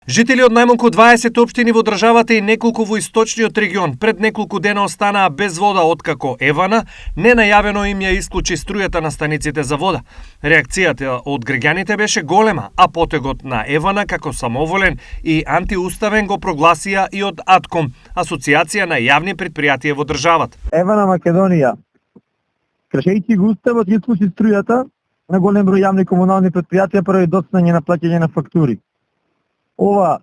Жители од најмалку 20 општини во државата и неколку во источниот регион пред неколку дена останаа без вода откако Евана ненајавено им ја исклучи струјата на станиците за вода. Реакцијата од граѓаните беше голема, а потегот на Евана како самоволен и антиуставен го прогласија и од АТКОМ, Асоциација на јавни предпријатија во државата. Евана Македонија, кршејќи го уставот, ја исклучи струјата на голем број јавни комунални предпријатија поради доцнање на плаќање на фактури. Ова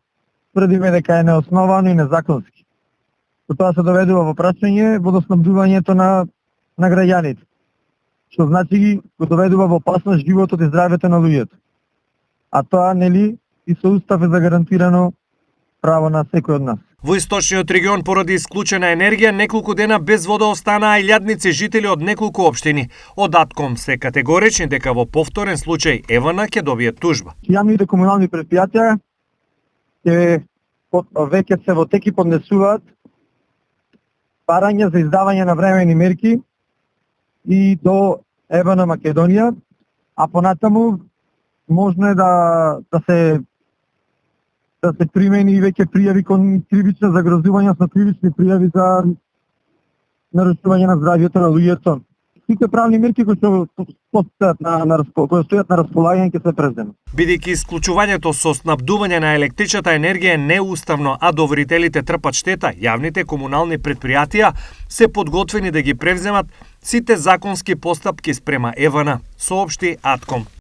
тврдиме дека е неосновано и незаконски. Со тоа се доведува во прашање водоснабдувањето на граѓаните, што значи го доведува во опасност животот и здравјето на луѓето. А тоа нели и со устав е загарантирано право на секој од нас. Во источниот регион поради исклучена енергија неколку дена без вода останаа илјадници жители од неколку општини. Од АТКОМ се категорични дека во повторен случај Евана ќе добие тужба. Јавните комунални предпријатија веќе се во теки поднесуваат барање за издавање на времени мерки и до Евана Македонија, а понатаму можно е да се примени веќе пријави кон кривично загрозување со кривични пријави за нарушување на здравјето на луѓето. Сите правни мерки кои стојат на располагање ќе се преземат. Бидејќи исклучувањето со снабдување на електричната енергија е неуставно, а доверителите трпат штета, јавните комунални предпријатија се подготвени да ги превземат сите законски постапки спрема Евана, соопшти АТКОМ.